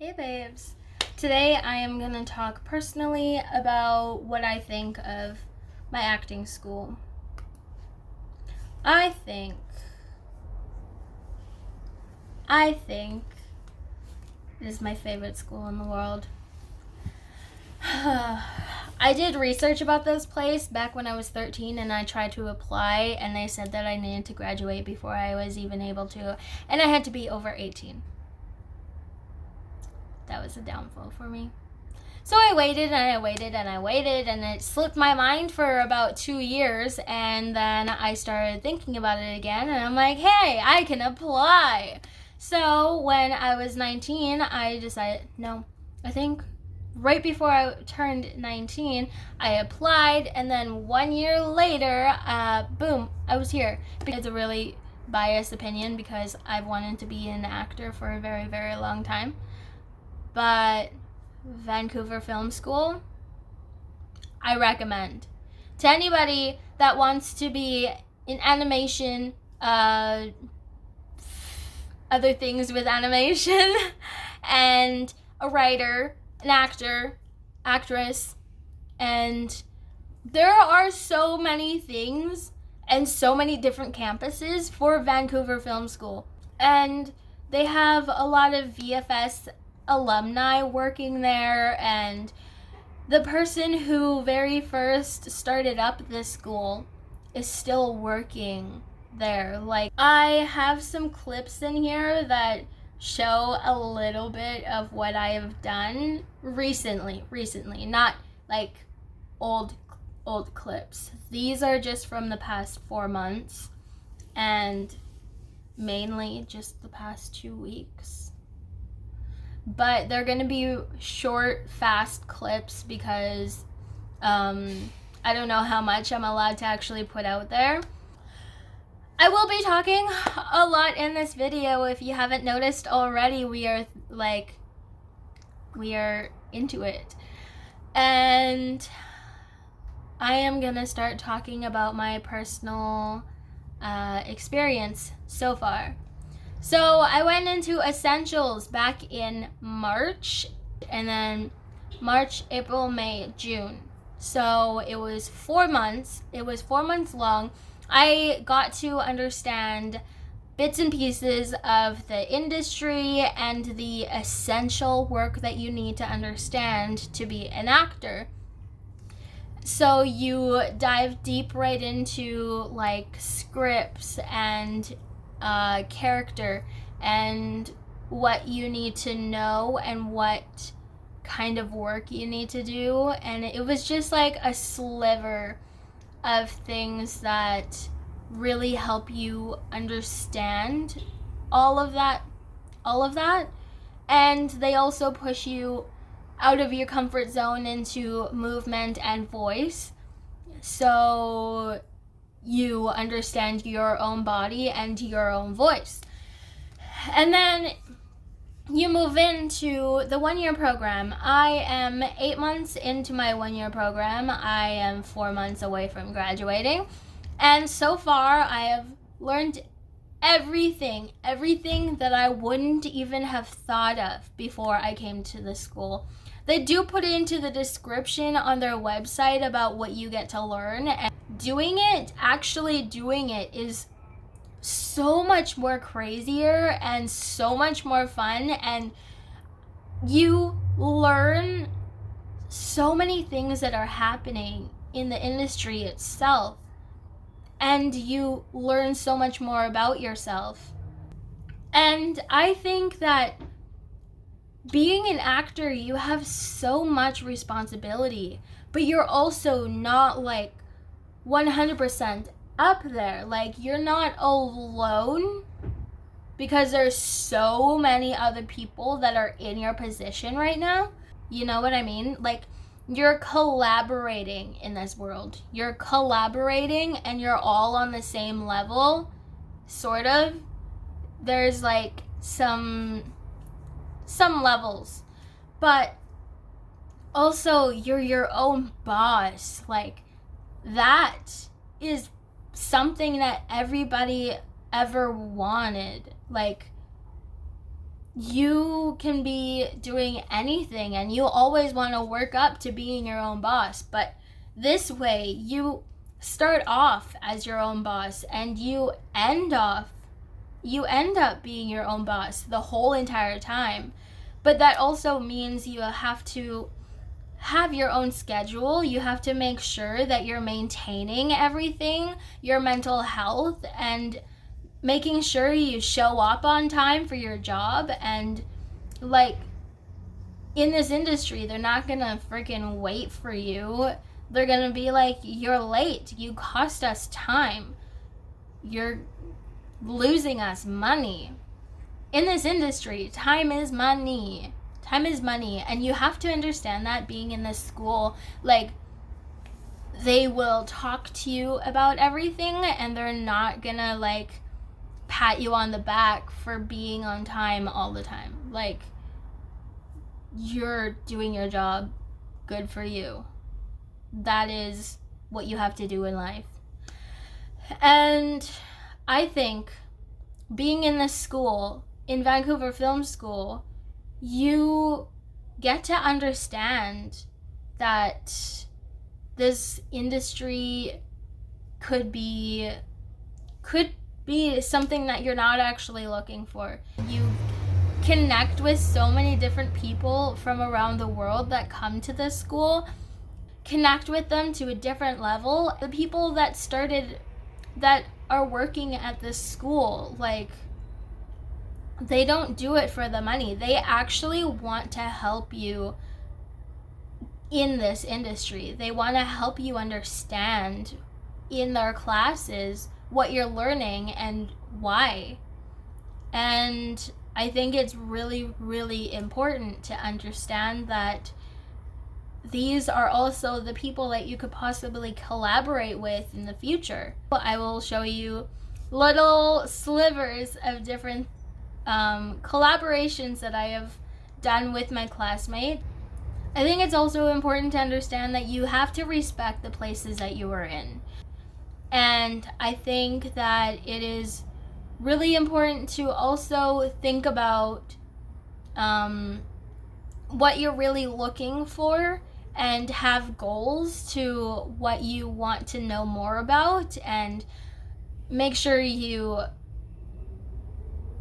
Hey babes. Today I am going to talk personally about what I think of my acting school. I think it is my favorite school in the world. I did research about this place back when I was 13 and I tried to apply and they said that I needed to graduate before I was even able to, and I had to be over 18. That was a downfall for me. So I waited and I waited and I waited, and it slipped my mind for about 2 years, and then I started thinking about it again, and I'm like, hey, I can apply. So when I was 19, I decided, no, I think right before I turned 19, I applied, and then 1 year later, boom, I was here. It's a really biased opinion because I've wanted to be an actor for a very, very long time. But Vancouver Film School, I recommend to anybody that wants to be in animation, other things with animation, and a writer, an actor, actress, and there are so many things and so many different campuses for Vancouver Film School, and they have a lot of VFS alumni working there, and the person who very first started up this school is still working there. Like, I have some clips in here that show a little bit of what I have done recently, not like old clips. These are just from the past 4 months and mainly just the past 2 weeks. But they're going to be short, fast clips because I don't know how much I'm allowed to actually put out there. I will be talking a lot in this video. If you haven't noticed already, we are into it. And I am going to start talking about my personal experience so far. So I went into Essentials back in March, and then March, April, May, June. So it was 4 months. It was 4 months long. I got to understand bits and pieces of the industry and the essential work that you need to understand to be an actor. So you dive deep right into like scripts and character and what you need to know and what kind of work you need to do, and it was just like a sliver of things that really help you understand all of that, and they also push you out of your comfort zone into movement and voice, so you understand your own body and your own voice. And then you move into the 1 year program. I am 8 months into my 1 year program. I am 4 months away from graduating. And so far, I have learned everything that I wouldn't even have thought of before I came to the school. They do put it into the description on their website about what you get to learn, and actually doing it is so much more crazier and so much more fun, and you learn so many things that are happening in the industry itself, and you learn so much more about yourself. And I think that being an actor, you have so much responsibility, but you're also not like 100% up there. Like, you're not alone because there's so many other people that are in your position right now. You know what I mean? Like, you're collaborating in this world. You're collaborating and you're all on the same level, sort of. There's like some levels, but also you're your own boss. Like, that is something that everybody ever wanted. Like, you can be doing anything and you always want to work up to being your own boss. But this way, you start off as your own boss and you end up being your own boss the whole entire time. But that also means you have to have your own schedule. You have to make sure that you're maintaining everything, your mental health, and making sure you show up on time for your job. And like, in this industry, they're not gonna freaking wait for you. They're gonna be like, you're late, you cost us time, you're losing us money. In this industry, time is money. Time is money. And you have to understand that being in this school, like, they will talk to you about everything and they're not gonna like pat you on the back for being on time all the time. Like, you're doing your job, good for you. That is what you have to do in life. And I think being in this school, in Vancouver Film School, you get to understand that this industry could be something that you're not actually looking for. You connect with so many different people from around the world that come to this school, connect with them to a different level. The people that are working at this school, like, they don't do it for the money. They actually want to help you in this industry. They want to help you understand in their classes what you're learning and why. And I think it's really, really important to understand that these are also the people that you could possibly collaborate with in the future. I will show you little slivers of different collaborations that I have done with my classmates. I think it's also important to understand that you have to respect the places that you are in. And I think that it is really important to also think about what you're really looking for and have goals to what you want to know more about, and make sure you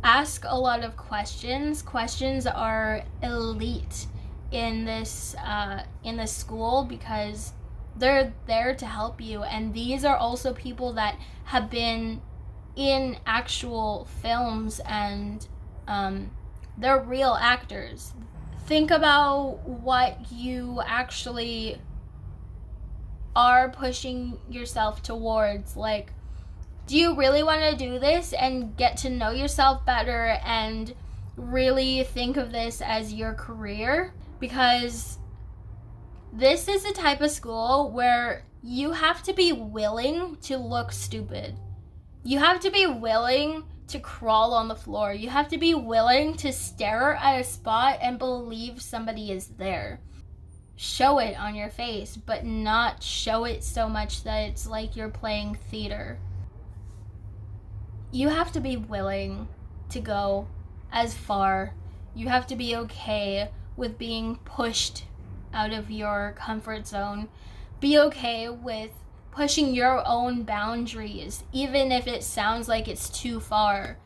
ask a lot of questions. Questions are elite in this school because they're there to help you. And these are also people that have been in actual films and they're real actors. Think about what you actually are pushing yourself towards. Like, do you really want to do this and get to know yourself better and really think of this as your career? Because this is the type of school where you have to be willing to look stupid. You have to be willing to crawl on the floor. You have to be willing to stare at a spot and believe somebody is there. Show it on your face, but not show it so much that it's like you're playing theater. You have to be willing to go as far. You have to be okay with being pushed out of your comfort zone. Be okay with pushing your own boundaries, even if it sounds like it's too far.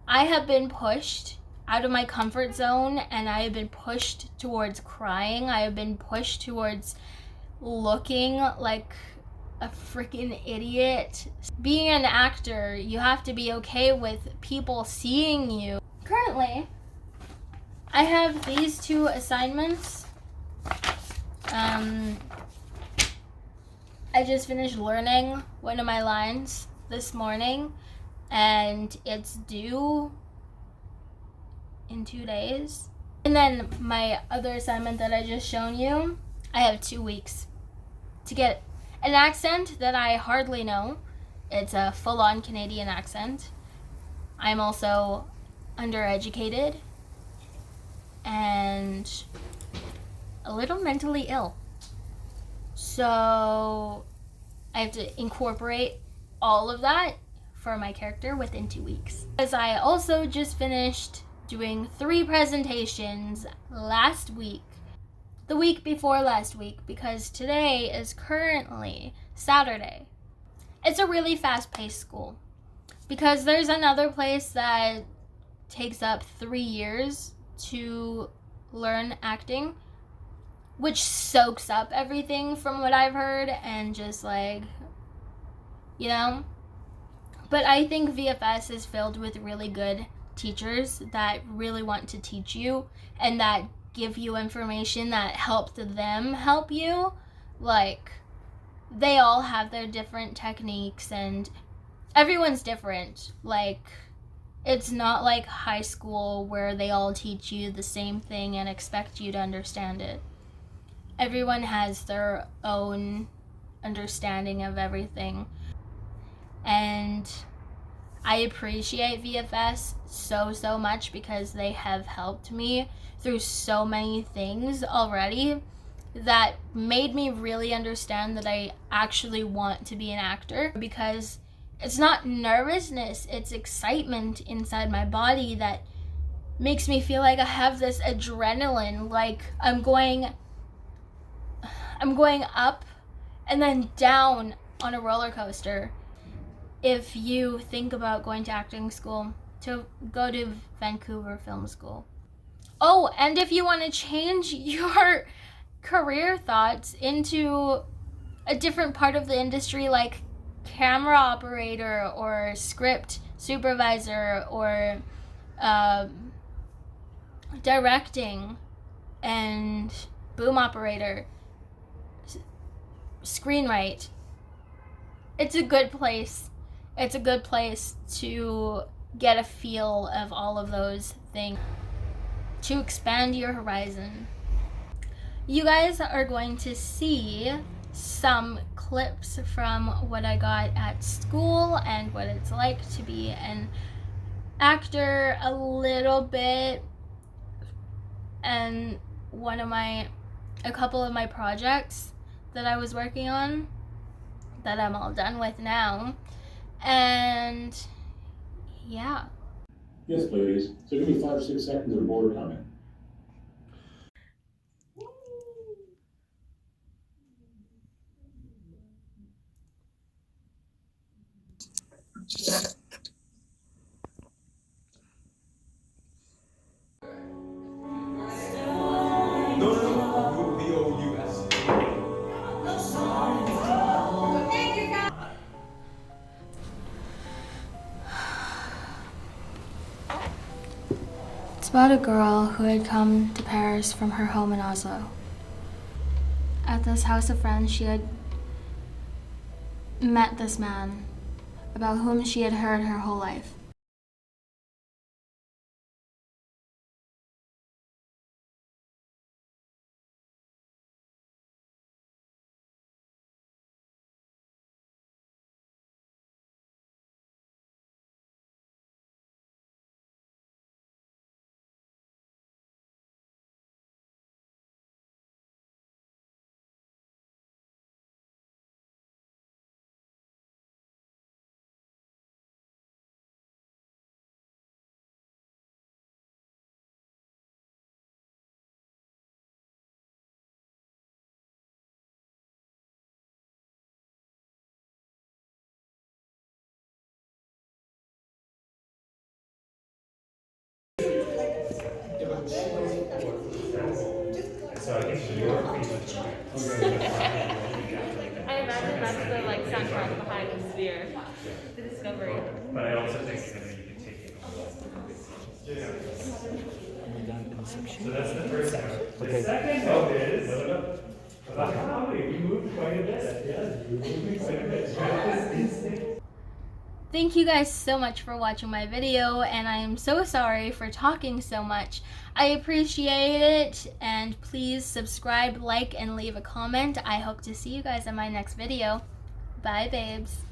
I have been pushed out of my comfort zone, and I have been pushed towards crying. I have been pushed towards looking like a freaking idiot. Being an actor, you have to be okay with people seeing you. Currently, I have these two assignments. I just finished learning one of my lines this morning, and it's due in 2 days. And then my other assignment that I just shown you, I have 2 weeks to get an accent that I hardly know. It's a full-on Canadian accent. I'm also undereducated and a little mentally ill. So I have to incorporate all of that for my character within 2 weeks. As I also just finished doing 3 presentations last week, the week before last week, because today is currently Saturday. It's a really fast-paced school because there's another place that takes up 3 years to learn acting, which soaks up everything from what I've heard and just like, you know. But I think VFS is filled with really good teachers that really want to teach you and that give you information that helped them help you. Like, they all have their different techniques and everyone's different. Like, it's not like high school where they all teach you the same thing and expect you to understand it. Everyone has their own understanding of everything. And I appreciate VFS so much because they have helped me through so many things already that made me really understand that I actually want to be an actor, because it's not nervousness, it's excitement inside my body that makes me feel like I have this adrenaline, like I'm going up and then down on a roller coaster. If you think about going to acting school, to go to Vancouver Film School. Oh, and if you want to change your career thoughts into a different part of the industry, like camera operator or script supervisor or directing and boom operator, screenwrite, it's a good place. It's a good place to get a feel of all of those things, to expand your horizon. You guys are going to see some clips from what I got at school and what it's like to be an actor a little bit, and a couple of my projects that I was working on that I'm all done with now. And yeah. Yes, please. So give me 5 or 6 seconds of the board coming. No, VOUS. It's about a girl who had come to Paris from her home in Oslo. At this house of friends, she had met this man about whom she had heard her whole life. I imagine that's the like soundtrack behind the sphere, the discovery. But I also think that you can take it. So that's the first note. The second note is about comedy. We moved quite a bit. Yes, we moved quite a bit. Thank you guys so much for watching my video, and I am so sorry for talking so much. I appreciate it, and please subscribe, like, and leave a comment. I hope to see you guys in my next video. Bye, babes.